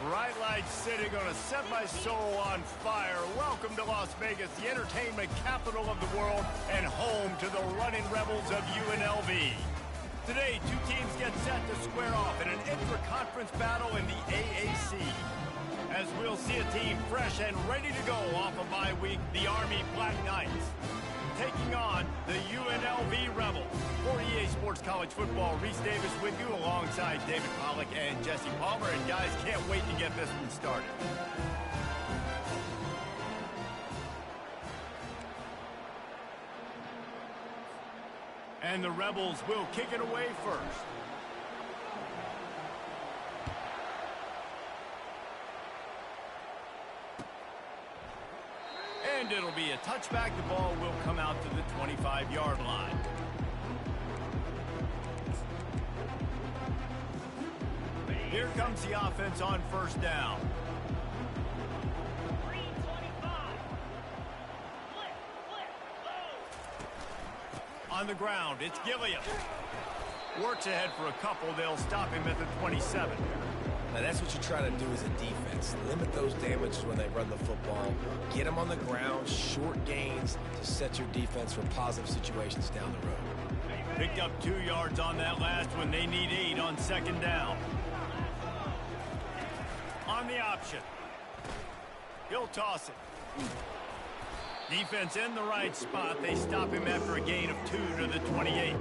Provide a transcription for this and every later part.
Bright Light City gonna set my soul on fire. Welcome to Las Vegas, the entertainment capital of the world and home to the running rebels of UNLV. Today, two teams get set to square off in an intra-conference battle in the AAC. As we'll see a team fresh and ready to go off a bye week, the Army Black Knights, taking on the UNLV Rebels. For EA Sports College Football, Reese Davis with you alongside David Pollack and Jesse Palmer. And guys, can't wait to get this one started. And the Rebels will kick it away first. And it'll be a touchback. The ball will come out to the 25-yard line. Here comes the offense on first down. On the ground, it's Gilliam. Works ahead for a couple. They'll stop him at the 27. Now that's what you try to do as a defense. Limit those damages when they run the football. Get them on the ground, short gains to set your defense for positive situations down the road. Picked up 2 yards on that last one. They need 8 on second down. On the option. He'll toss it. Defense in the right spot. They stop him after a gain of 2 to the 28.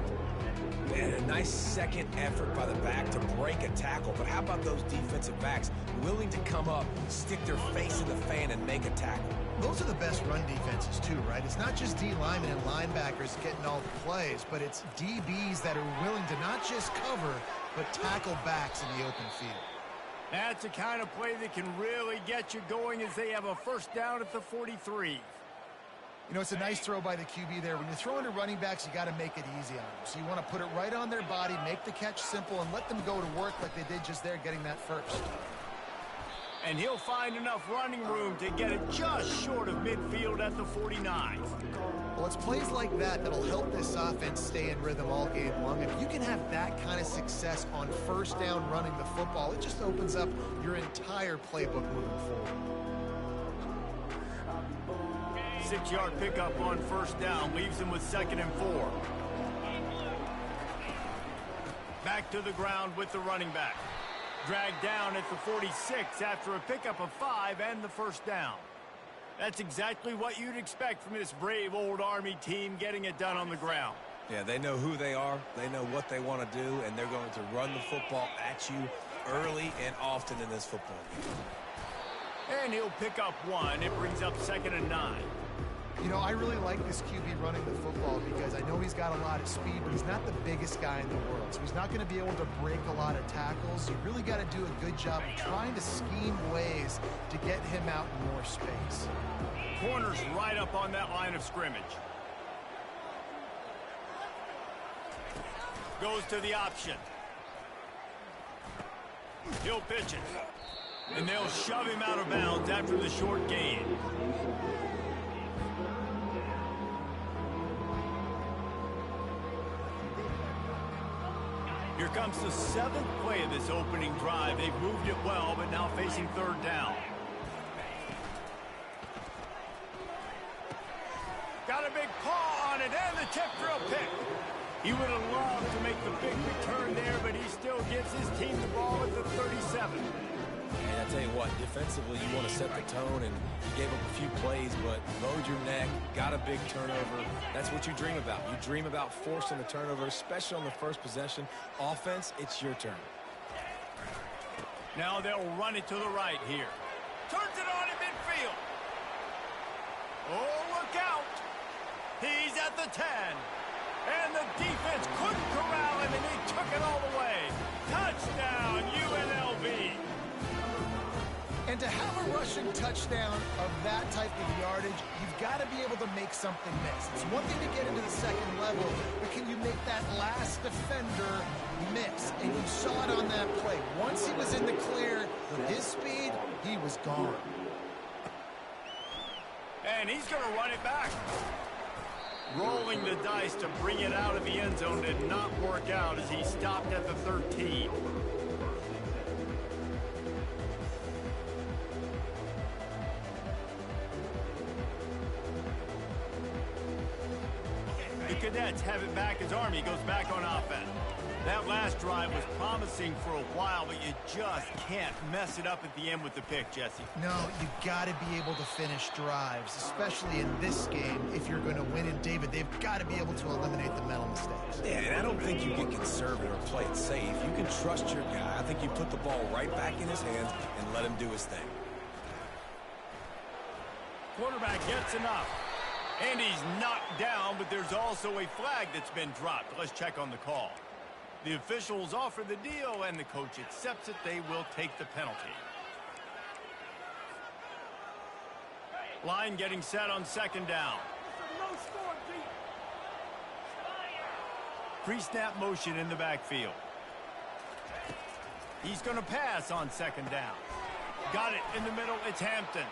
And a nice second effort by the back to break a tackle. But how about those defensive backs willing to come up, stick their face in the fan, and make a tackle? Those are the best run defenses, too, right? It's not just D linemen and linebackers getting all the plays, but it's DBs that are willing to not just cover, but tackle backs in the open field. That's the kind of play that can really get you going as they have a first down at the 43. You know, it's a nice throw by the QB there. When you're throwing to running backs, you got to make it easy on them. So you want to put it right on their body, make the catch simple, and let them go to work like they did just there, getting that first. And he'll find enough running room to get it just short of midfield at the 49. Well, it's plays like that that'll help this offense stay in rhythm all game long. If you can have that kind of success on first down running the football, it just opens up your entire playbook moving forward. 6-yard pickup on first down leaves him with 2nd and 4. Back to the ground with the running back. Dragged down at the 46 after a pickup of 5 and the first down. That's exactly what you'd expect from this brave old Army team, getting it done on the ground. Yeah, they know who they are, they know what they want to do, and they're going to run the football at you early and often in this football game. And he'll pick up 1. It brings up 2nd and 9. You know, I really like this QB running the football because I know he's got a lot of speed, but he's not the biggest guy in the world. So he's not going to be able to break a lot of tackles. You really got to do a good job of trying to scheme ways to get him out in more space. Corner's right up on that line of scrimmage. Goes to the option. He'll pitch it. And they'll shove him out of bounds after the short gain. Here comes the 7th play of this opening drive. They've moved it well, but now facing 3rd down. Got a big paw on it, and the tip drill pick. He would have loved to make the big return there, but he still gives his team the ball at the 37. And I tell you what, defensively, you want to set the tone, and you gave up a few plays, but bowed your neck, got a big turnover. That's what you dream about. You dream about forcing the turnover, especially on the first possession. Offense, it's your turn. Now they'll run it to the right here. Turns it on in midfield. Oh, look out. He's at the 10. And the defense couldn't corral him, and he took it all the way. Touchdown, UNLV. And to have a rushing touchdown of that type of yardage, you've got to be able to make something miss. It's one thing to get into the second level, but can you make that last defender miss? And you saw it on that play. Once he was in the clear, with his speed, he was gone. And he's going to run it back. Rolling the dice to bring it out of the end zone did not work out as he stopped at the 13. Cadets have it back as Army goes back on offense. That last drive was promising for a while, but you just can't mess it up at the end with the pick, Jesse. No, you got to be able to finish drives, especially in this game. If you're going to win, and David, they've got to be able to eliminate the mental mistakes. Yeah, and I don't think you get conservative or play it safe. You can trust your guy. I think you put the ball right back in his hands and let him do his thing. Quarterback gets enough. And he's knocked down, but there's also a flag that's been dropped. Let's check on the call. The officials offer the deal, and the coach accepts it. They will take the penalty. Line getting set on second down. Pre-snap motion in the backfield. He's going to pass on second down. Got it in the middle. It's Hampton.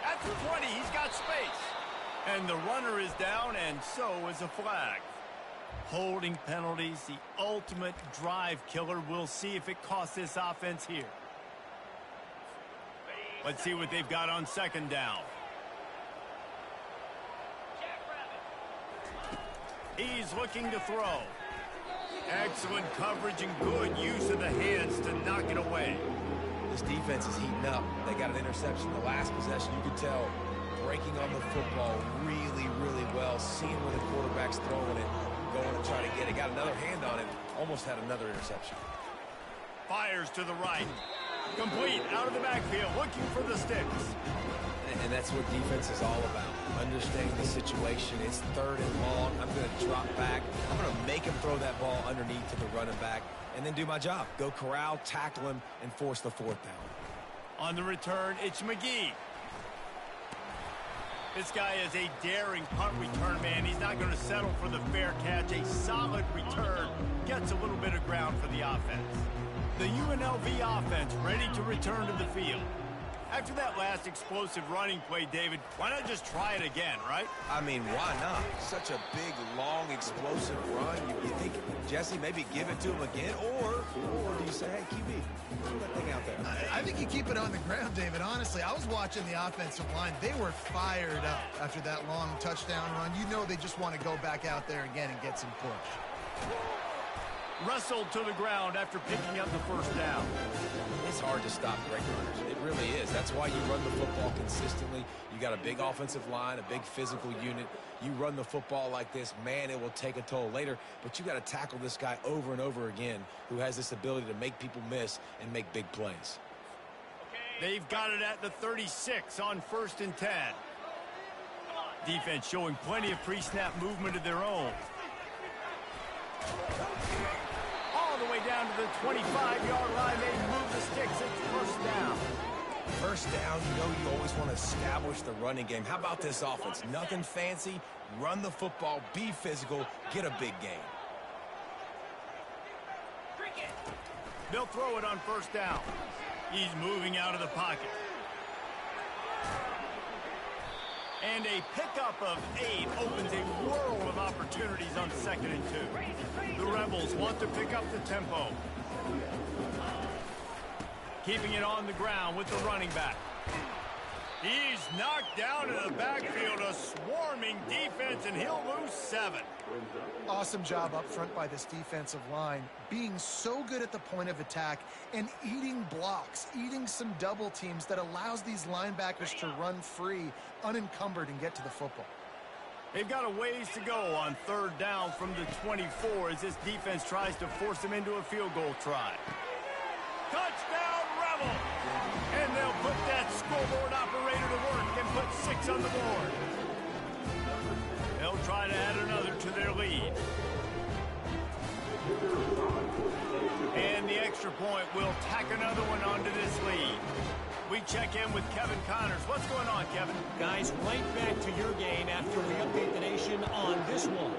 At the 20, he's got space. And the runner is down, and so is a flag. Holding penalties, the ultimate drive killer. We'll see if it costs this offense here. Let's see what they've got on second down. He's looking to throw. Excellent coverage and good use of the hands to knock it away. This defense is heating up. They got an interception the last possession. You could tell breaking on the football really, really well, seeing where the quarterback's throwing it, going to try to get it. Got another hand on it, almost had another interception. Fires to the right. Complete out of the backfield, looking for the sticks. And that's what defense is all about. Understanding the situation. It's third and long. I'm going to drop back. I'm going to make him throw that ball underneath to the running back and then do my job. Go corral, tackle him, and force the fourth down. On the return, it's McGee. This guy is a daring punt return man. He's not going to settle for the fair catch. A solid return gets a little bit of ground for the offense. The UNLV offense ready to return to the field. After that last explosive running play, David, why not just try it again, right? I mean, why not? Such a big, long, explosive run. You think, Jesse, maybe give it to him again? Or do you say, hey, QB, throw that thing out there? I think you keep it on the ground, David. Honestly, I was watching the offensive line. They were fired up after that long touchdown run. You know they just want to go back out there again and get some push. Wrestled to the ground after picking up the first down. It's hard to stop great runners. It really is. That's why you run the football consistently. You got a big offensive line, a big physical unit. You run the football like this, man, it will take a toll later. But you got to tackle this guy over and over again who has this ability to make people miss and make big plays. They've got it at the 36 on 1st and 10. Defense showing plenty of pre-snap movement of their own. All the way down to the 25-yard line. They move the sticks. It's first down. First down, you know you always want to establish the running game. How about this offense? Nothing fancy. Run the football, be physical, get a big gain. They'll throw it on first down. He's moving out of the pocket. And a pickup of 8 opens a world of opportunities on 2nd and 2. The Rebels want to pick up the tempo. Keeping it on the ground with the running back. He's knocked down in the backfield, a swarming defense, and he'll lose 7. Awesome job up front by this defensive line, being so good at the point of attack and eating blocks, eating some double teams that allows these linebackers to run free, unencumbered, and get to the football. They've got a ways to go on 3rd down from the 24 as this defense tries to force them into a field goal try. Touchdown, Rebel! And they'll put that scoreboard operator to work and put 6 on the board. They'll try to add another to their lead. And the extra point will tack another one onto this lead. We check in with Kevin Connors. What's going on, Kevin? Guys, right back to your game after we update the nation on this one.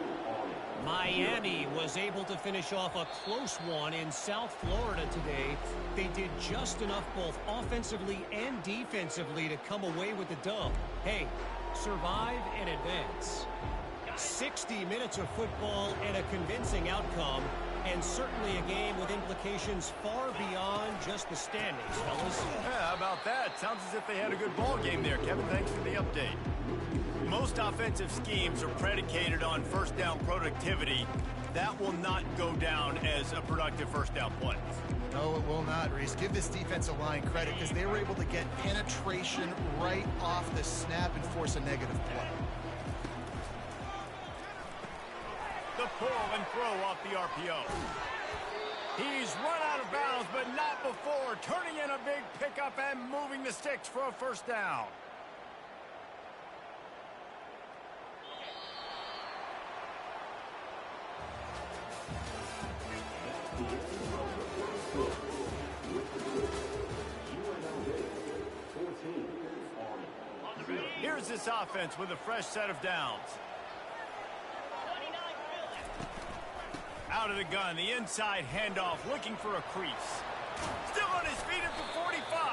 Miami was able to finish off a close one in South Florida today. They did just enough both offensively and defensively to come away with the dub. Hey, survive and advance. 60 minutes of football and a convincing outcome, and certainly a game with implications far beyond just the standings, fellas. Yeah, how about that? Sounds as if they had a good ball game there. Kevin, thanks for the update. Most offensive schemes are predicated on first down productivity. That will not go down as a productive first down play. No, it will not, Reese. Give this defensive line credit because they were able to get penetration right off the snap and force a negative play. The pull and throw off the RPO. He's run out of bounds, but not before turning in a big pickup and moving the sticks for a first down. Here's this offense with a fresh set of downs. Out of the gun, the inside handoff, looking for a crease. Still on his feet at the 45.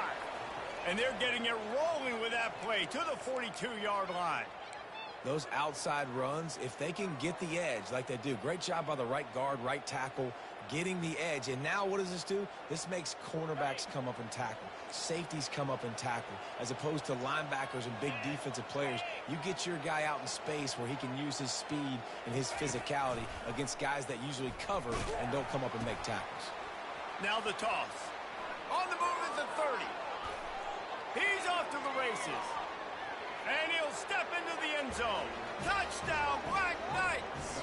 And they're getting it rolling with that play to the 42-yard line. Those outside runs, if they can get the edge like they do, great job by the right guard, right tackle, getting the edge. And now what does this do? This makes cornerbacks come up and tackle. Safeties come up and tackle. As opposed to linebackers and big defensive players, you get your guy out in space where he can use his speed and his physicality against guys that usually cover and don't come up and make tackles. Now the toss. On the move at the 30. He's off to the races. And he'll step into the end zone. Touchdown, Black Knights!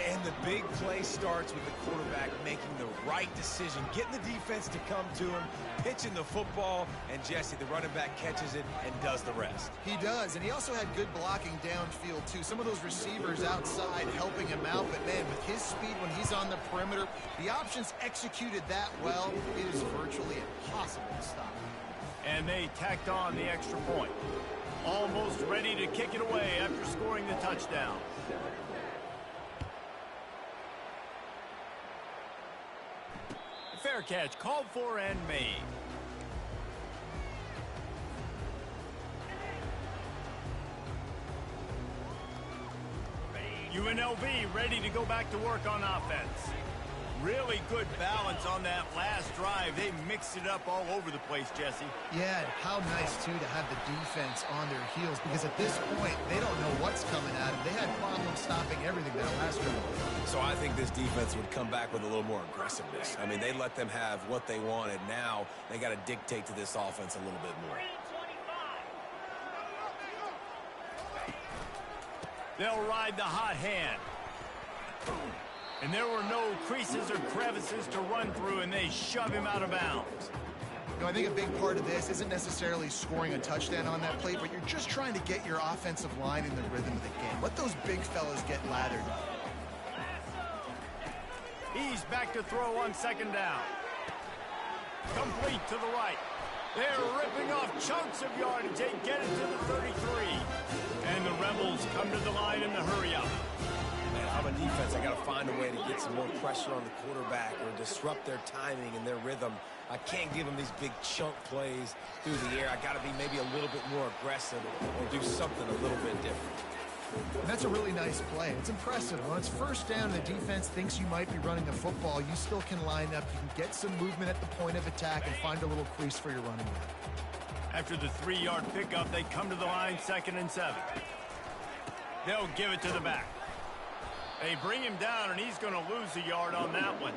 And the big play starts with the quarterback making the right decision, getting the defense to come to him, pitching the football, and Jesse, the running back, catches it and does the rest. He does, and he also had good blocking downfield, too. Some of those receivers outside helping him out, but, man, with his speed when he's on the perimeter, the options executed that well, it is virtually impossible to stop. And they tacked on the extra point. Almost ready to kick it away after scoring the touchdown. Fair catch, called for and made. UNLV ready to go back to work on offense. Really good balance on that last drive. They mixed it up all over the place, Jesse. Yeah, how nice, too, to have the defense on their heels, because at this point, they don't know what's coming at them. They had problems stopping everything that last drive. So I think this defense would come back with a little more aggressiveness. I mean, they let them have what they wanted. Now they got to dictate to this offense a little bit more. They'll ride the hot hand. And there were no creases or crevices to run through, and they shove him out of bounds. You know, I think a big part of this isn't necessarily scoring a touchdown on that play, but you're just trying to get your offensive line in the rhythm of the game. Let those big fellas get lathered. He's back to throw on second down. Complete to the right. They're ripping off chunks of yardage. They get it to the 33. And the Rebels come to the line in the hurry-up. Man, I'm a defense. I got to find a way to get some more pressure on the quarterback or disrupt their timing and their rhythm. I can't give them these big chunk plays through the air. I got to be maybe a little bit more aggressive or do something a little bit different. And that's a really nice play. It's impressive. When it's first down and the defense thinks you might be running the football, you still can line up. You can get some movement at the point of attack and find a little crease for your running back. After the 3-yard pickup, they come to the line 2nd and 7. They'll give it to the back. They bring him down, and he's going to lose a yard on that one.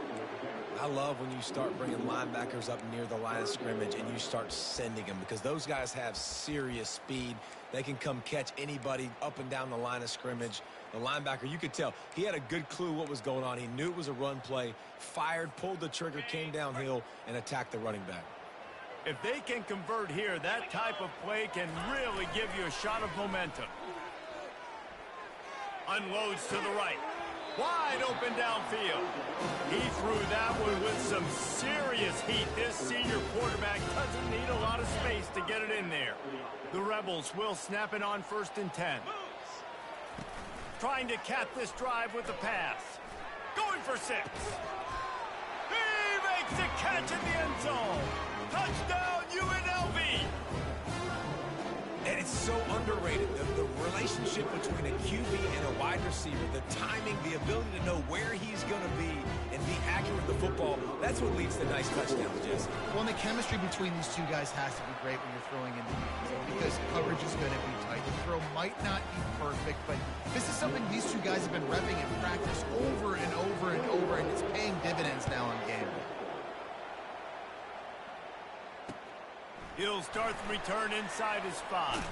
I love when you start bringing linebackers up near the line of scrimmage and you start sending them because those guys have serious speed. They can come catch anybody up and down the line of scrimmage. The linebacker, you could tell, he had a good clue what was going on. He knew it was a run play, fired, pulled the trigger, came downhill, and attacked the running back. If they can convert here, that type of play can really give you a shot of momentum. Unloads to the right. Wide open downfield. He threw that one with some serious heat. This senior quarterback doesn't need a lot of space to get it in there. The Rebels will snap it on 1st and 10. Trying to cap this drive with the pass. Going for 6. He makes the catch in the end zone. Touchdown, UNLV. And it's so underrated. The relationship between a QB and a wide receiver, the timing, the ability to know where he's going to be and be accurate with the football, that's what leads to nice touchdowns, Jesse. Well, and the chemistry between these two guys has to be great when you're throwing into the end zone because coverage is going to be tight. The throw might not be perfect, but this is something these two guys have been repping in practice over and over and over, and it's paying dividends now in game. He'll start the return inside his 5.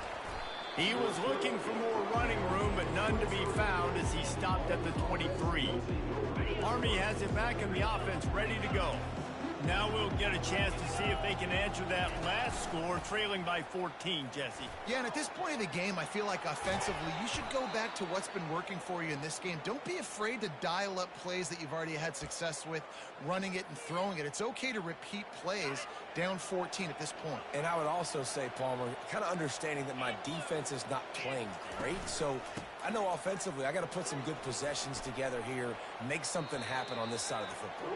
He was looking for more running room, but none to be found as he stopped at the 23. Army has it back in the offense, ready to go. Now we'll get a chance to see if they can answer that last score, trailing by 14, Jesse. Yeah, and at this point of the game, I feel like offensively, you should go back to what's been working for you in this game. Don't be afraid to dial up plays that you've already had success with, running it and throwing it. It's okay to repeat plays down 14 at this point. And I would also say, Palmer, kind of understanding that my defense is not playing great, so I know offensively I got to put some good possessions together here, make something happen on this side of the football.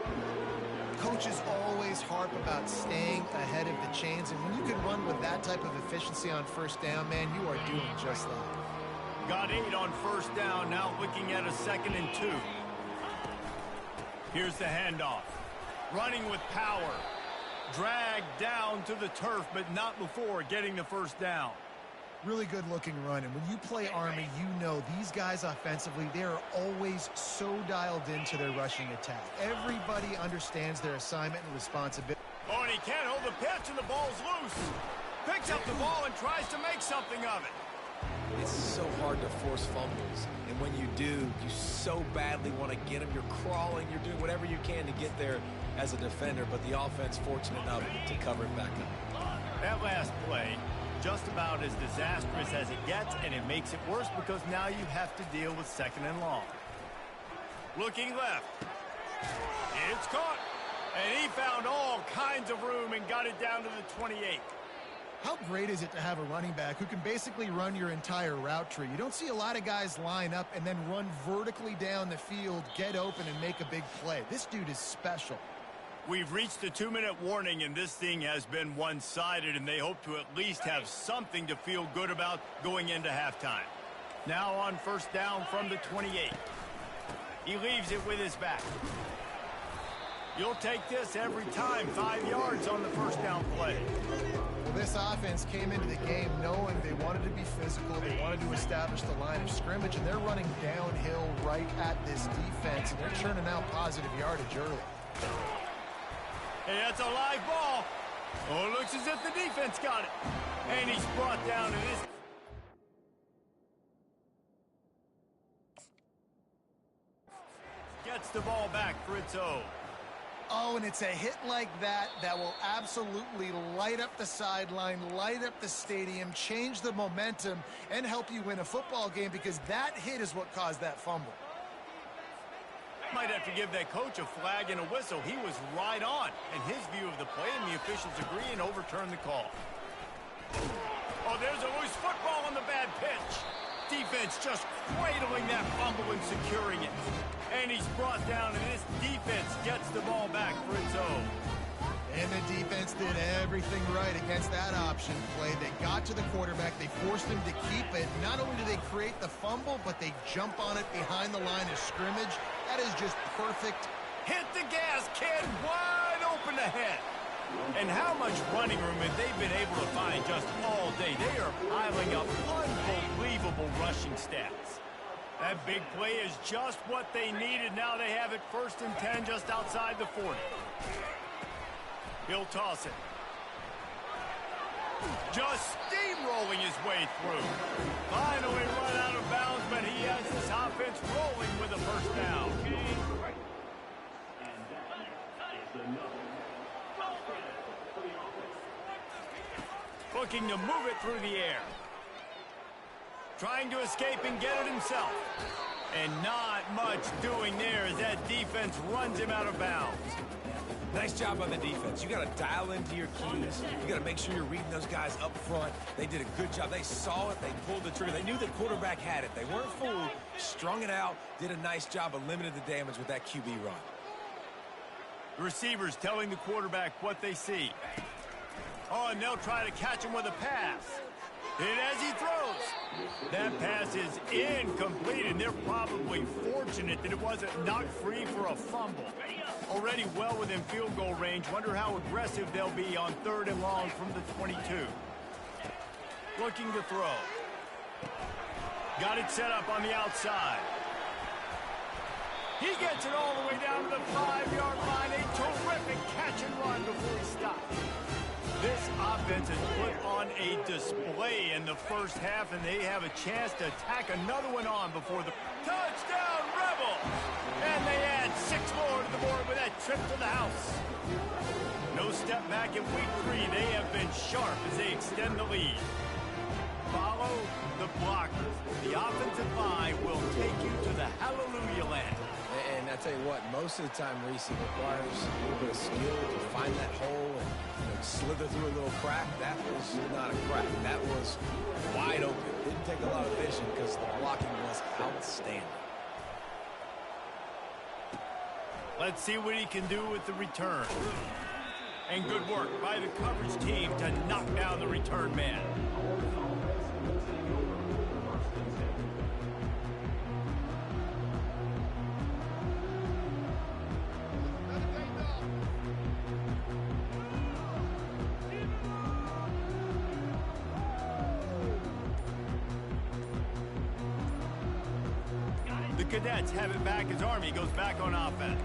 Coaches always harp about staying ahead of the chains, and when you can run with that type of efficiency on first down, man, you are doing just that. Got 8 on first down, now looking at a 2nd and 2. Here's the handoff. Running with power. Dragged down to the turf, but not before getting the first down. Really good-looking run, and when you play Army, you know these guys offensively, they are always so dialed into their rushing attack. Everybody understands their assignment and responsibility. Oh, and he can't hold the pitch, and the ball's loose. Picks up the ball and tries to make something of it. It's so hard to force fumbles, and when you do, you so badly want to get them. You're crawling, you're doing whatever you can to get there as a defender, but the offense fortunate enough to cover it back up. That last play, just about as disastrous as it gets, and it makes it worse because now you have to deal with 2nd and long. Looking left. It's caught. And he found all kinds of room and got it down to the 28. How great is it to have a running back who can basically run your entire route tree? You don't see a lot of guys line up and then run vertically down the field, get open, and make a big play. This dude is special. We've reached the 2-minute warning, and this thing has been one-sided, and they hope to at least have something to feel good about going into halftime. Now on first down from the 28. He leaves it with his back. You'll take this every time. 5 yards on the first down play. Well, this offense came into the game knowing they wanted to be physical, they wanted to establish the line of scrimmage, and they're running downhill right at this defense, and they're churning out positive yardage early. Hey, that's a live ball. Oh, it looks as if the defense got it. And he's brought down, and this gets the ball back for its own. Oh, and it's a hit like that that will absolutely light up the sideline, light up the stadium, change the momentum, and help you win a football game because that hit is what caused that fumble. Might have to give that coach a flag and a whistle. He was right on in his view of the play, and the officials agree and overturn the call. Oh, there's a loose football on the bad pitch. Defense just cradling that fumble and securing it. And he's brought down, and this defense gets the ball back for its own. And the defense did everything right against that option play. They got to the quarterback. They forced him to keep it. Not only do they create the fumble, but they jump on it behind the line of scrimmage. That is just perfect. Hit the gas, kid. Wide open ahead. And how much running room have they been able to find just all day? They are piling up unbelievable rushing stats. That big play is just what they needed. Now they have it 1st and 10 just outside the 40. He'll toss it. Just steamrolling his way through. Finally run out of bounds, but he has this offense rolling with a first down. Looking to move it through the air. Trying to escape and get it himself. And not much doing there as that defense runs him out of bounds. Nice job on the defense. You got to dial into your keys. You got to make sure you're reading those guys up front. They did a good job. They saw it. They pulled the trigger. They knew the quarterback had it. They weren't fooled. Strung it out. Did a nice job of limiting the damage with that QB run. The receivers telling the quarterback what they see. Oh, and they'll try to catch him with a pass. And as he throws, that pass is incomplete, and they're probably fortunate that it wasn't knocked free for a fumble. Already well within field goal range. Wonder how aggressive they'll be on 3rd and long from the 22. Looking to throw. Got it set up on the outside. He gets it all the way down to the 5-yard line. A terrific catch and run before he stops. This offense has put on a display in the first half, and they have a chance to tack another one on before the touchdown Rebels. And they add 6 more to the board with that trip to the house. No step back in week 3. They have been sharp as they extend the lead. Follow the blockers. The offensive line will take you to the hallelujah land. And I tell you what, most of the time, Reese, it requires a little bit of skill to find that hole and slither through a little crack. That was not a crack. That was wide open. Didn't take a lot of vision because the blocking was outstanding. Let's see what he can do with the return. And good work by the coverage team to knock down the return man. The Cadets have it back as Army goes back on offense.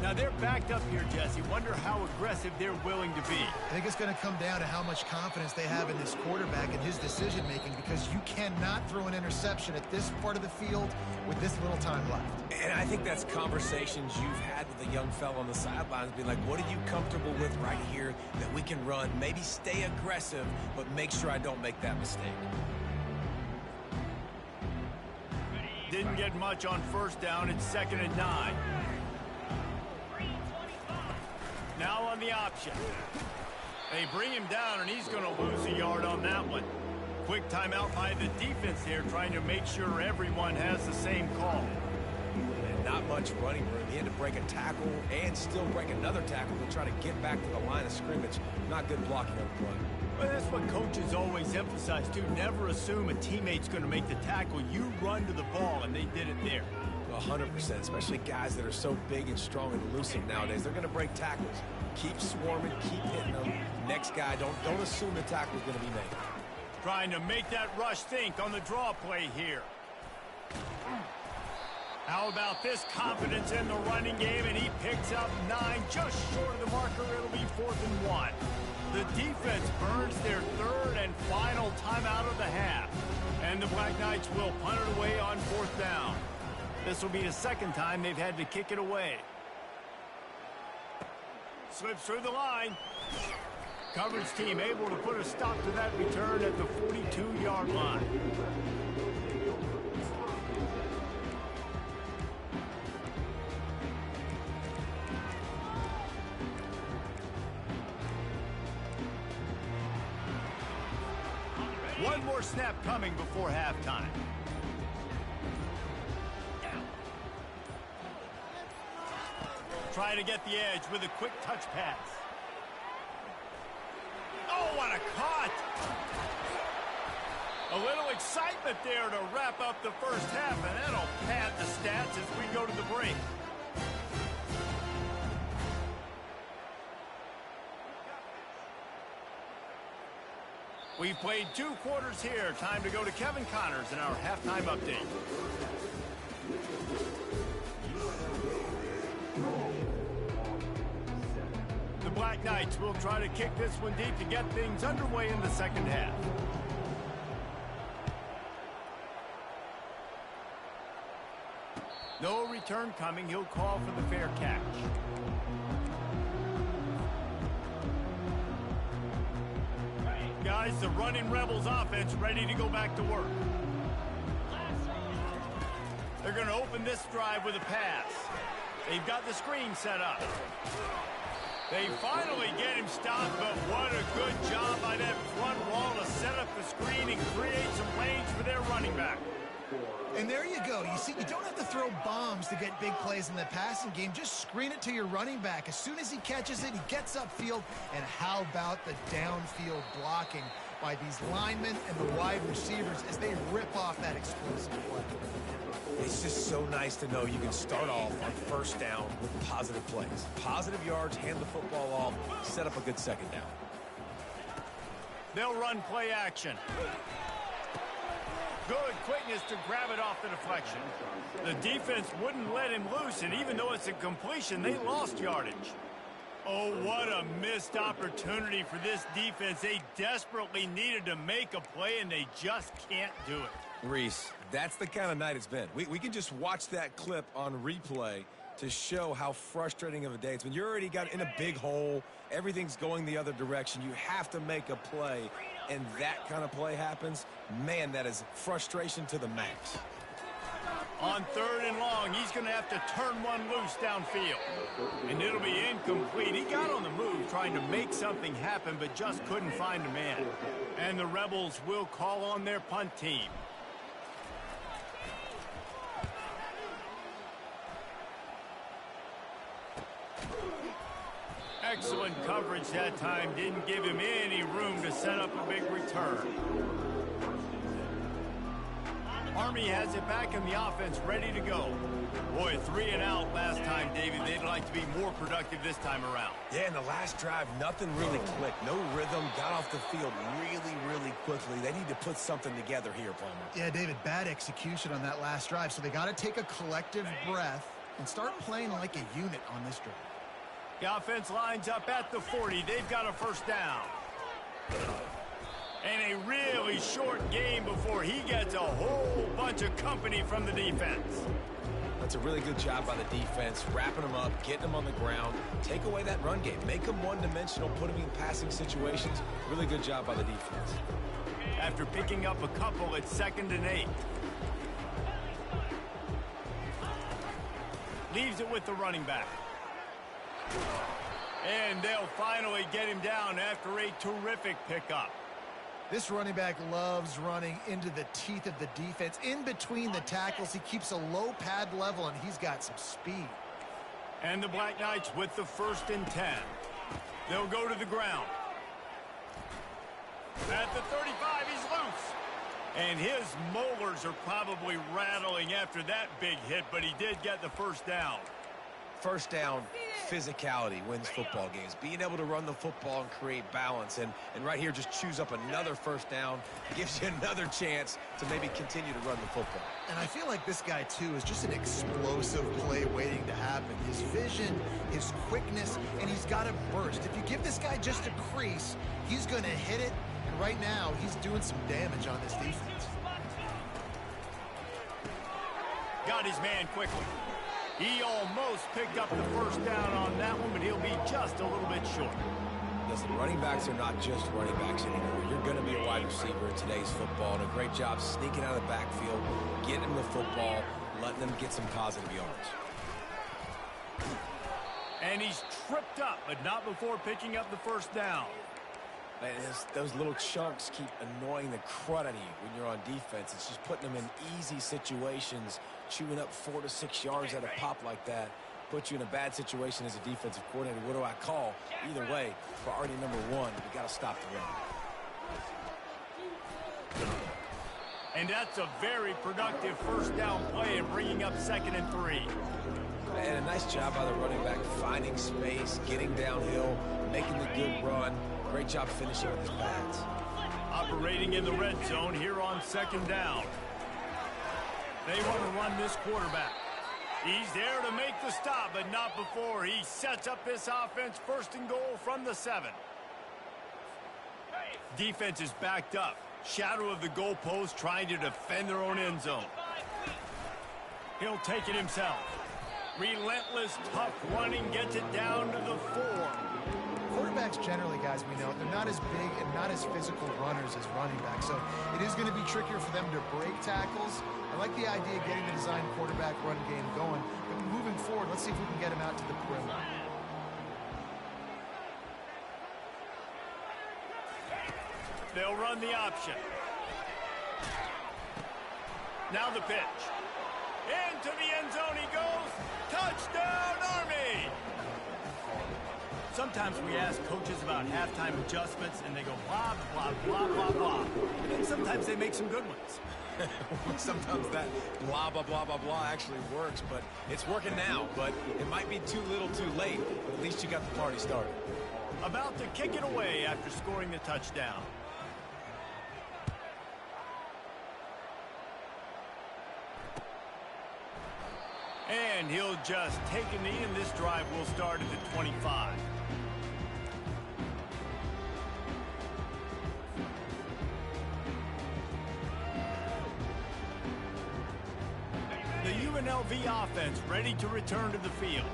Now they're backed up here, Jesse. Wonder how aggressive they're willing to be. I think it's going to come down to how much confidence they have in this quarterback and his decision-making, because you cannot throw an interception at this part of the field with this little time left. And I think that's conversations you've had with the young fella on the sidelines, being like, what are you comfortable with right here that we can run? Maybe stay aggressive, but make sure I don't make that mistake. Didn't get much on first down. It's 2nd and 9. Now on the option. They bring him down, and he's going to lose a yard on that one. Quick timeout by the defense here, trying to make sure everyone has the same call. And not much running room. He had to break a tackle and still break another tackle to try to get back to the line of scrimmage. Not good blocking up front. Well, that's what coaches always emphasize, too. Never assume a teammate's going to make the tackle. You run to the ball, and they did it there. 100%, especially guys that are so big and strong and elusive nowadays. They're going to break tackles. Keep swarming, keep hitting them. Next guy, don't assume the tackle's going to be made. Trying to make that rush think on the draw play here. How about this confidence in the running game, and he picks up 9, just short of the marker. It'll be 4th and 1. The defense burns their 3rd and final timeout of the half, and the Black Knights will punt it away on 4th down. This will be the 2nd time they've had to kick it away. Slips through the line. Coverage team able to put a stop to that return at the 42-yard line. One more snap coming before halftime. Trying to get the edge with a quick touch pass. Oh, what a cut! A little excitement there to wrap up the first half, and that'll pad the stats as we go to the break. We've played 2 quarters here. Time to go to Kevin Connors in our halftime update. The Black Knights will try to kick this one deep to get things underway in the 2nd half. No return coming. He'll call for the fair catch. Guys, the running Rebels offense ready to go back to work. They're going to open this drive with a pass. They've got the screen set up. They finally get him stopped, but what a good job by that front wall to set up the screen and create some lanes for their running back. And there you go. You see, you don't have to throw bombs to get big plays in the passing game. Just screen it to your running back. As soon as he catches it, he gets upfield. And how about the downfield blocking by these linemen and the wide receivers as they rip off that explosive play? It's just so nice to know you can start off on first down with positive plays. Positive yards, hand the football off, set up a good second down. They'll run play action. Good quickness to grab it off the deflection. The defense wouldn't let him loose, and even though it's a completion, they lost yardage. Oh, what a missed opportunity for this defense. They desperately needed to make a play, and they just can't do it. Reese, that's the kind of night it's been. We can just watch that clip on replay to show how frustrating of a day it's been. You already got in a big hole. Everything's going the other direction. You have to make a play, and that kind of play happens. Man, that is frustration to the max. On 3rd and long, he's going to have to turn one loose downfield. And it'll be incomplete. He got on the move trying to make something happen, but just couldn't find a man. And the Rebels will call on their punt team. Excellent coverage that time. Didn't give him any room to set up a big return. Army has it back in the offense, ready to go. Boy, 3 and out last time, David. They'd like to be more productive this time around. Yeah, in the last drive, nothing really clicked. No rhythm, got off the field really quickly. They need to put something together here, Palmer. Yeah, David, bad execution on that last drive, so they got to take a collective breath and start playing like a unit on this drive. The offense lines up at the 40. They've got a first down. And a really short game before he gets a whole bunch of company from the defense. That's a really good job by the defense, wrapping them up, getting them on the ground. Take away that run game. Make them one-dimensional, put them in passing situations. Really good job by the defense. After picking up a couple, it's 2nd and 8. Leaves it with the running back. And they'll finally get him down after a terrific pickup. This running back loves running into the teeth of the defense. In between the tackles, he keeps a low pad level, and he's got some speed. And the Black Knights with the 1st and 10. They'll go to the ground. At the 35, he's loose. And his molars are probably rattling after that big hit, but he did get the first down. First down, physicality wins football games. Being able to run the football and create balance. And right here, just choose up another first down. Gives you another chance to maybe continue to run the football. And I feel like this guy, too, is just an explosive play waiting to happen. His vision, his quickness, and he's got a burst. If you give this guy just a crease, he's going to hit it. And right now, he's doing some damage on this defense. Got his man quickly. He almost picked up the first down on that one, but he'll be just a little bit short. Listen, running backs are not just running backs anymore. You're going to be a wide receiver in today's football, and a great job sneaking out of the backfield, getting them the football, letting them get some positive yards. And he's tripped up, but not before picking up the first down. Man, those little chunks keep annoying the crud out of you when you're on defense. It's just putting them in easy situations, chewing up 4 to 6 yards at a pop like that. Put you in a bad situation as a defensive coordinator. What do I call? Either way, priority number one, we got to stop the run. And that's a very productive first down play and bringing up 2nd and 3. And a nice job by the running back, finding space, getting downhill, making the good run. Great job finishing with his pads. Operating in the red zone here on 2nd down. They want to run this quarterback. He's there to make the stop, but not before he sets up this offense. 1st and goal from the 7. Defense is backed up. Shadow of the goalpost, trying to defend their own end zone. He'll take it himself. Relentless, tough running, gets it down to the 4. Quarterbacks generally, guys, we know, they're not as big and not as physical runners as running backs, so it is going to be trickier for them to break tackles. I like the idea of getting the design quarterback run game going, but moving forward, let's see if we can get him out to the perimeter. They'll run the option. Now the pitch. Into the end zone he goes. Touchdown, Army! Sometimes we ask coaches about halftime adjustments, and they go blah, blah, blah, blah, blah. And sometimes they make some good ones. Sometimes that blah, blah, blah, blah, blah actually works, but it's working now. But it might be too little too late, but at least you got the party started. About to kick it away after scoring the touchdown. And he'll just take a knee, and this drive will start at the 25. The UNLV offense ready to return to the field.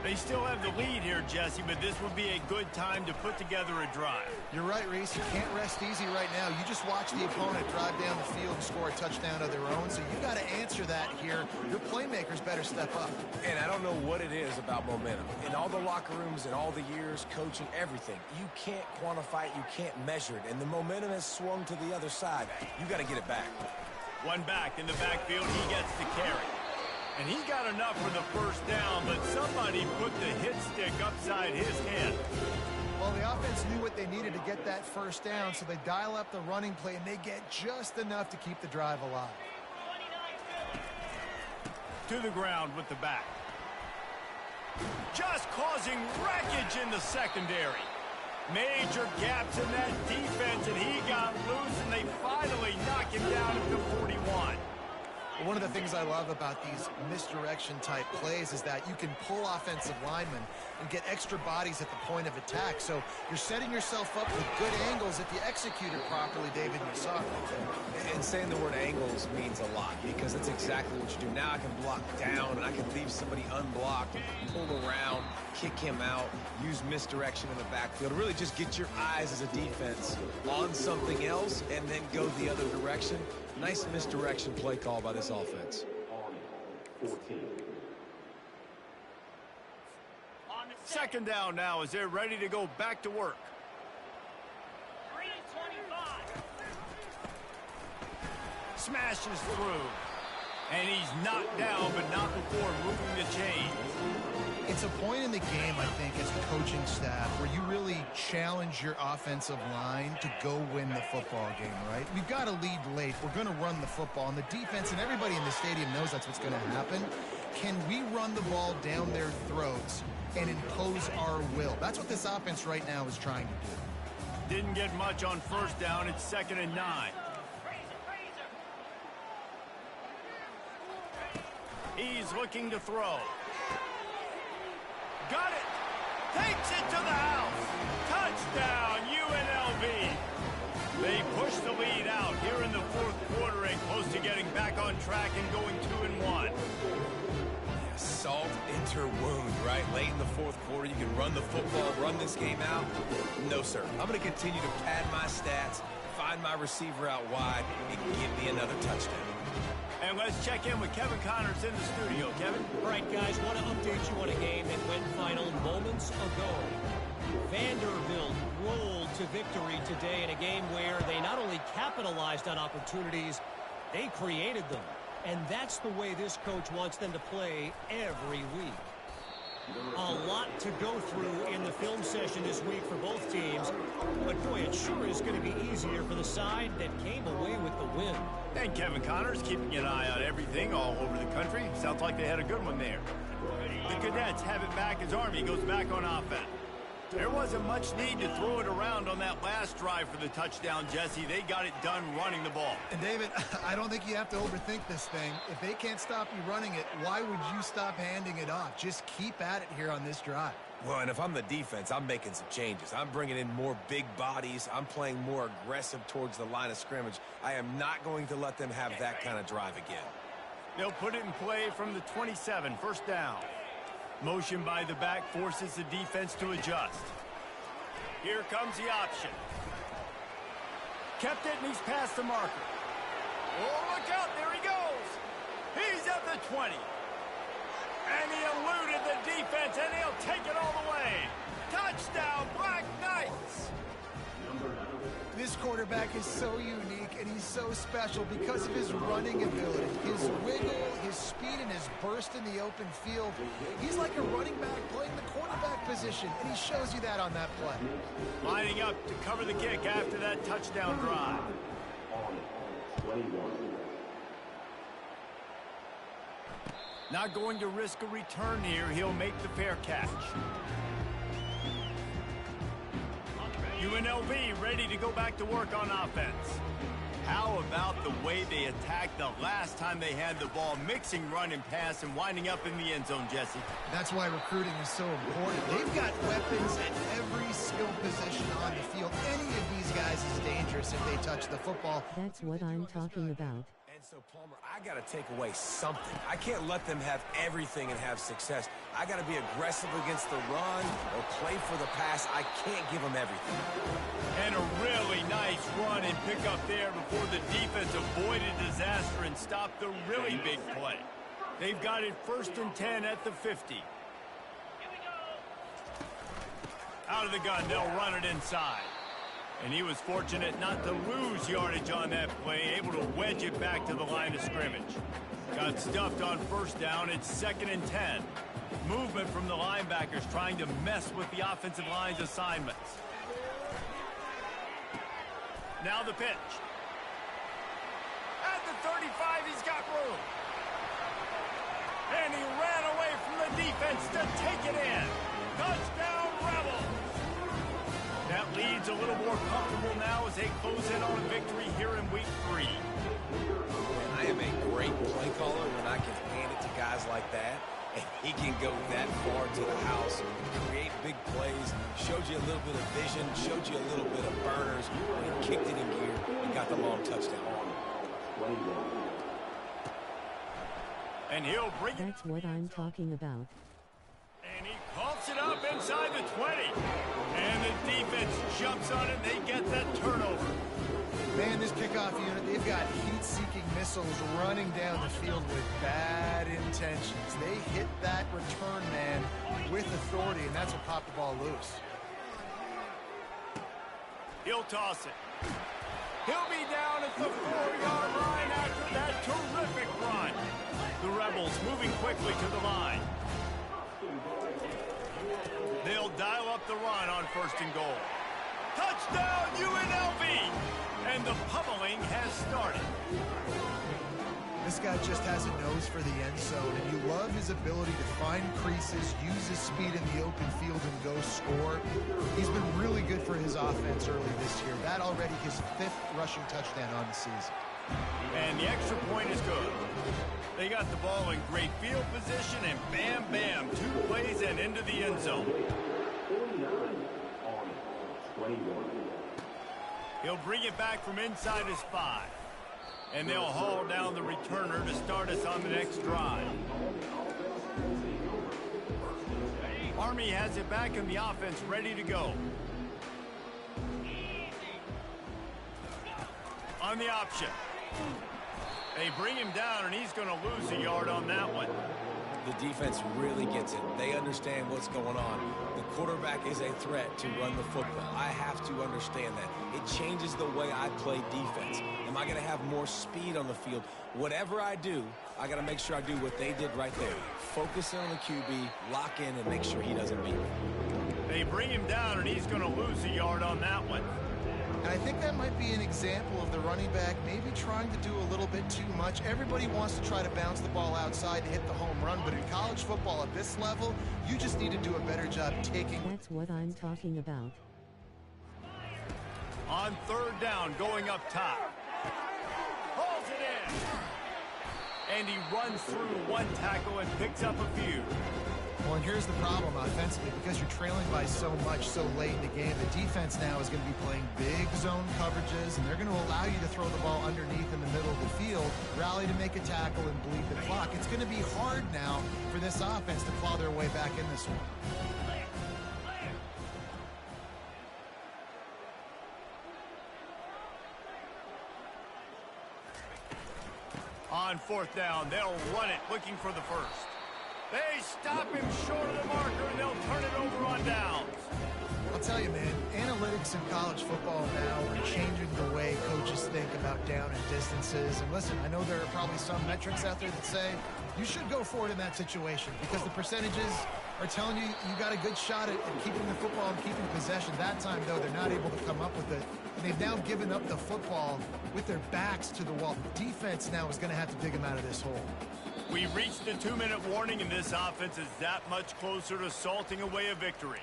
They still have the lead here, Jesse, but this would be a good time to put together a drive. You're right, Reese. You can't rest easy right now. You just watch the opponent drive down the field and score a touchdown of their own, so you got to answer that here. Your playmakers better step up. And I don't know what it is about momentum. In all the locker rooms, in all the years, coaching, everything, you can't quantify it, you can't measure it, and the momentum has swung to the other side. You got to get it back. One back in the backfield, he gets the carry. And he got enough for the first down, but somebody put the hit stick upside his head. Well, the offense knew what they needed to get that first down, so they dial up the running play, and they get just enough to keep the drive alive. To the ground with the back. Just causing wreckage in the secondary. Major gaps in that defense, and he got loose, and they finally knock him down at the 41. One of the things I love about these misdirection-type plays is that you can pull offensive linemen and get extra bodies at the point of attack. So you're setting yourself up with good angles if you execute it properly, David, and you saw it right there. And saying the word angles means a lot because that's exactly what you do. Now I can block down, and I can leave somebody unblocked, pull around, kick him out, use misdirection in the backfield. Really just get your eyes as a defense on something else and then go the other direction. Nice misdirection play call by this offense. 14. Second down now as they're ready to go back to work. 3:25. Smashes through. And he's knocked down, but not before moving the chains. It's a point in the game, I think, as a coaching staff where you really challenge your offensive line to go win the football game, right? We've got to lead late. We're going to run the football, and the defense and everybody in the stadium knows that's what's going to happen. Can we run the ball down their throats and impose our will? That's what this offense right now is trying to do. Didn't get much on first down. It's 2nd and 9. He's looking to throw. Got it. Takes it to the house. Touchdown, UNLV. They push the lead out here in the 4th quarter and close to getting back on track and going 2-1. Yeah, salt into wound, right? Late in the 4th quarter, you can run the football, run this game out. No, sir. I'm going to continue to pad my stats, find my receiver out wide, and give me another touchdown. And let's check in with Kevin Connors in the studio. Kevin? All right, guys, want to update you on a game that went final moments ago. Vanderbilt rolled to victory today in a game where they not only capitalized on opportunities, they created them. And that's the way this coach wants them to play every week. A lot to go through in the film session this week for both teams. But, boy, it sure is going to be easier for the side that came away with the win. And Kevin Connors keeping an eye on everything all over the country. Sounds like they had a good one there. The Cadets have it back as Army goes back on offense. There wasn't much need to throw it around on that last drive for the touchdown, Jesse. They got it done running the ball. And, David, I don't think you have to overthink this thing. If they can't stop you running it, why would you stop handing it off? Just keep at it here on this drive. Well, and if I'm the defense, I'm making some changes. I'm bringing in more big bodies. I'm playing more aggressive towards the line of scrimmage. I am not going to let them have that kind of drive again. They'll put it in play from the 27, 1st down. Motion by the back forces the defense to adjust. Here comes the option. Kept it, and he's past the marker. Oh, look out, there he goes. He's at the 20. And he eluded the defense, and he'll take it all the way. Touchdown, Black Knights. This This quarterback is so unique, and he's so special because of his running ability, his wiggle, his speed, and his burst in the open field. He's like a running back playing the quarterback position, and he shows you that on that play. Lining up to cover the kick after that touchdown drive. Not going to risk a return here. He'll make the fair catch. UNLV ready to go back to work on offense. How about the way they attacked the last time they had the ball, mixing run and pass and winding up in the end zone, Jesse? That's why recruiting is so important. They've got weapons at every skill position on the field. Any of these guys is dangerous if they touch the football. That's what I'm talking about. So, Palmer, I got to take away something. I can't let them have everything and have success. I got to be aggressive against the run or play for the pass. I can't give them everything. And a really nice run and pick up there before the defense avoided disaster and stopped the really big play. They've got it 1st and 10 at the 50. Out of the gun, they'll run it inside. And he was fortunate not to lose yardage on that play, able to wedge it back to the line of scrimmage. Got stuffed on 1st down. It's 2nd and 10. Movement from the linebackers trying to mess with the offensive line's assignments. Now the pitch. At the 35, he's got room. And he ran away from the defense to take it in. Touchdown, Rebels! That lead's a little more comfortable now as they close in on a victory here in week 3. And I am a great play caller when I can hand it to guys like that. And he can go that far to the house, create big plays, showed you a little bit of vision, showed you a little bit of burners when he kicked it in gear and got the long touchdown. And he'll bring it. That's what I'm talking about. And he coughs it up inside the 20. And the defense jumps on it. They get that turnover. Man, this kickoff unit, they've got heat-seeking missiles running down the field with bad intentions. They hit that return man with authority, and that's what popped the ball loose. He'll toss it. He'll be down at the 4-yard line after that terrific run. The Rebels moving quickly to the line. They'll dial up the run on 1st and goal. Touchdown, UNLV! And the pummeling has started. This guy just has a nose for the end zone, and you love his ability to find creases, use his speed in the open field, and go score. He's been really good for his offense early this year. That already his 5th rushing touchdown on the season. And the extra point is good. They got the ball in great field position, and bam, bam, 2 plays and into the end zone. He'll bring it back from inside his 5. And they'll haul down the returner to start us on the next drive. Army has it back in the offense, ready to go. On the option. They bring him down, and he's going to lose a yard on that one. The defense really gets it. They understand what's going on. The quarterback is a threat to run the football. I have to understand that. It changes the way I play defense. Am I going to have more speed on the field? Whatever I do, I got to make sure I do what they did right there. Focus on the QB, lock in, and make sure he doesn't beat me. They bring him down, and he's going to lose a yard on that one. And I think that might be an example of the running back maybe trying to do a little bit too much. Everybody wants to try to bounce the ball outside to hit the home run, but in college football at this level, you just need to do a better job taking. That's what I'm talking about. On 3rd down, going up top. Hauls it in. And he runs through 1 tackle and picks up a few. Well, and here's the problem offensively. Because you're trailing by so much so late in the game, the defense now is going to be playing big zone coverages, and they're going to allow you to throw the ball underneath in the middle of the field, rally to make a tackle, and bleed the clock. It's going to be hard now for this offense to claw their way back in this one. On 4th down, they'll run it, looking for the 1st. They stop him short of the marker, and they'll turn it over on downs. I'll tell you, man, analytics in college football now are changing about down and distances. And listen, I know there are probably some metrics out there that say you should go for it in that situation because the percentages are telling you you got a good shot at keeping the football and keeping possession. That time, though, they're not able to come up with it. And they've now given up the football with their backs to the wall. The defense now is going to have to dig them out of this hole. We reached the 2-minute warning, and this offense is that much closer to salting away a victory.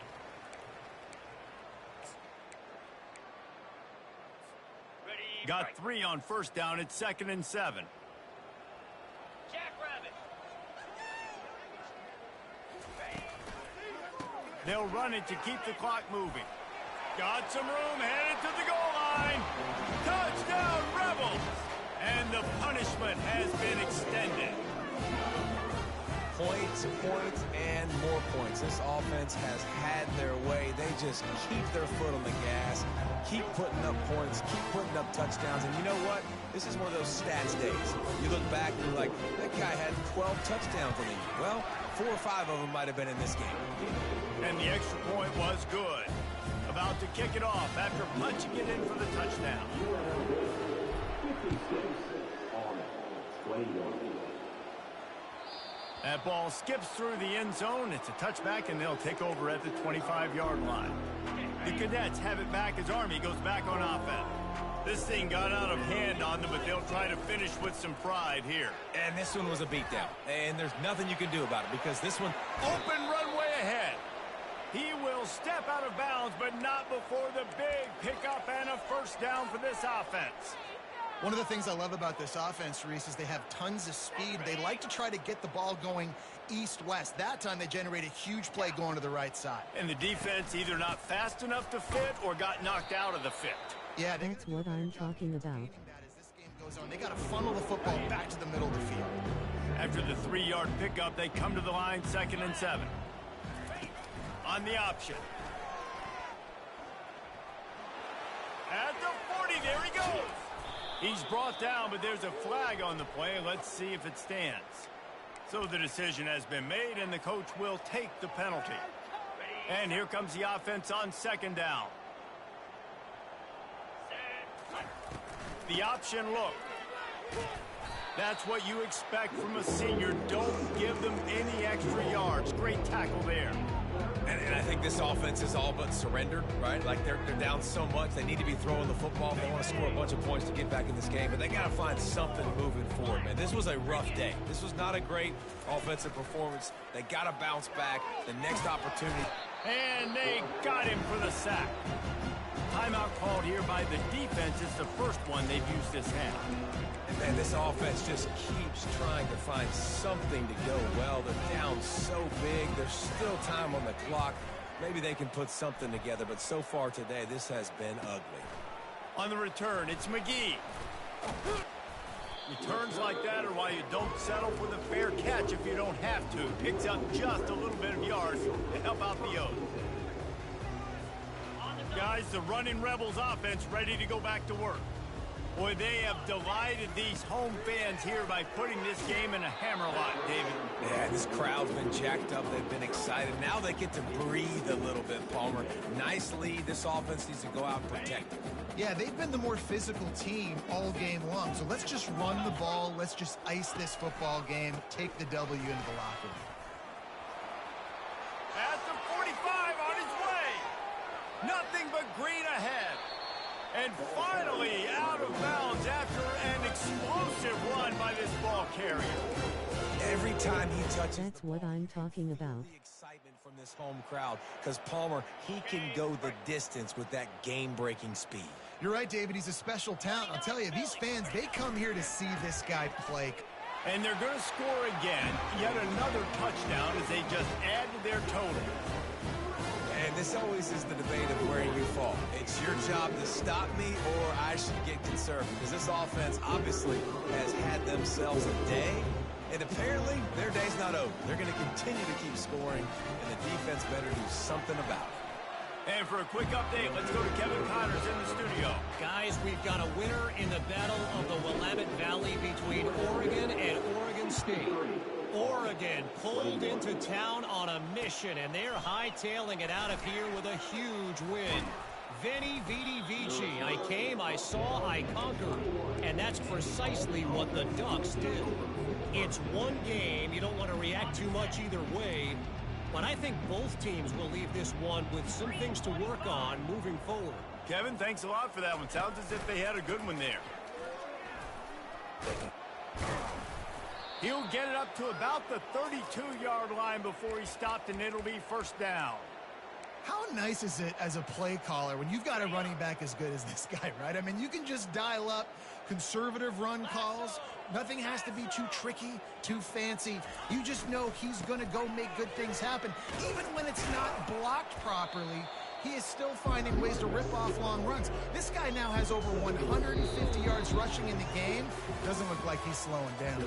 Got 3 on first down. It's 2nd and 7. They'll run it to keep the clock moving. Got some room, headed to the goal line. Touchdown, Rebels! And the punishment has been extended. Points, points, and more points. This offense has had their way. They just keep their foot on the gas, keep putting up points, keep putting up touchdowns. And you know what? This is one of those stats days. You look back and you're like, that guy had 12 touchdowns in the year. Well, 4 or 5 of them might have been in this game. And the extra point was good. About to kick it off after punching it in for the touchdown. That ball skips through the end zone. It's a touchback, and they'll take over at the 25-yard line. The Cadets have it back as Army goes back on offense. This thing got out of hand on them, but they'll try to finish with some pride here. And this one was a beatdown. And there's nothing you can do about it because this one... Open runway ahead. He will step out of bounds, but not before the big pickup and a first down for this offense. One of the things I love about this offense, Reese, is they have tons of speed. They like to try to get the ball going east-west. That time they generate a huge play going to the right side. And the defense either not fast enough to fit or got knocked out of the fit. Yeah, That's what I'm talking about. As this game goes on, they got to funnel the football back to the middle of the field. After the 3-yard pickup, they come to the line 2nd and 7. On the option. At the 40, there he goes. He's brought down, but there's a flag on the play. Let's see if it stands. So the decision has been made, and the coach will take the penalty. And here comes the offense on 2nd down. The option look. That's what you expect from a senior. Don't give them any extra yards. Great tackle there. And I think this offense is all but surrendered, right? Like they're down so much, they need to be throwing the football. They want to score a bunch of points to get back in this game, but they got to find something moving forward, man. This was a rough day. This was not a great offensive performance. They got to bounce back. The next opportunity. And they got him for the sack. Timeout called here by the defense. It's the first one they've used this half. And man, this offense just keeps trying to find something to go well. They're down so big. There's still time on the clock. Maybe they can put something together, but so far today, this has been ugly. On the return, it's McGee. Returns like that are why you don't settle for the fair catch if you don't have to. Picks up just a little bit of yards to help out the O's. Guys, the running Rebels offense ready to go back to work. Boy, they have delighted these home fans here by putting this game in a hammerlock, David. Yeah, this crowd's been jacked up. They've been excited. Now they get to breathe a little bit, Palmer. Nice lead. This offense needs to go out and protect it. Yeah, they've been the more physical team all game long. So let's just run the ball. Let's just ice this football game. Take the W into the locker room. At the 45 on his way. Nothing but green ahead. And finally out of bounds after an explosive run by this ball carrier. Every time he touches That's what I'm talking about. the excitement from this home crowd, because Palmer, he can go the distance with that game-breaking speed. You're right, David. He's a special talent. I'll tell you, these fans, they come here to see this guy play. And they're going to score again. Yet another touchdown as they just add to their total. And this always is the debate of where you fall. It's your job to stop me, or I should get conservative. Because this offense obviously has had themselves a day. And apparently, their day's not over. They're going to continue to keep scoring, and the defense better do something about it. And for a quick update, let's go to Kevin Connors in the studio. Guys, we've got a winner in the battle of the Willamette Valley between Oregon and Oregon State. Oregon pulled into town on a mission, and they're hightailing it out of here with a huge win. Veni, vidi, vici. I came, I saw, I conquered. And that's precisely what the Ducks did. It's one game. You don't want to react too much either way. But I think both teams will leave this one with some things to work on moving forward. Kevin, thanks a lot for that one. Sounds as if they had a good one there. He'll get it up to about the 32-yard line before he stopped, and it'll be first down. How nice is it as a play caller when you've got a running back as good as this guy, right? I mean, you can just dial up conservative run calls. Nothing has to be too tricky, too fancy. You just know he's going to go make good things happen. Even when it's not blocked properly, he is still finding ways to rip off long runs. This guy now has over 150 yards rushing in the game. Doesn't look like he's slowing down.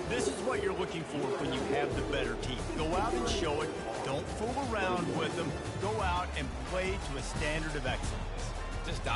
This is what you're looking for when you have the better team. Go out and show it. Don't fool around with them. Go out and play to a standard of excellence. Just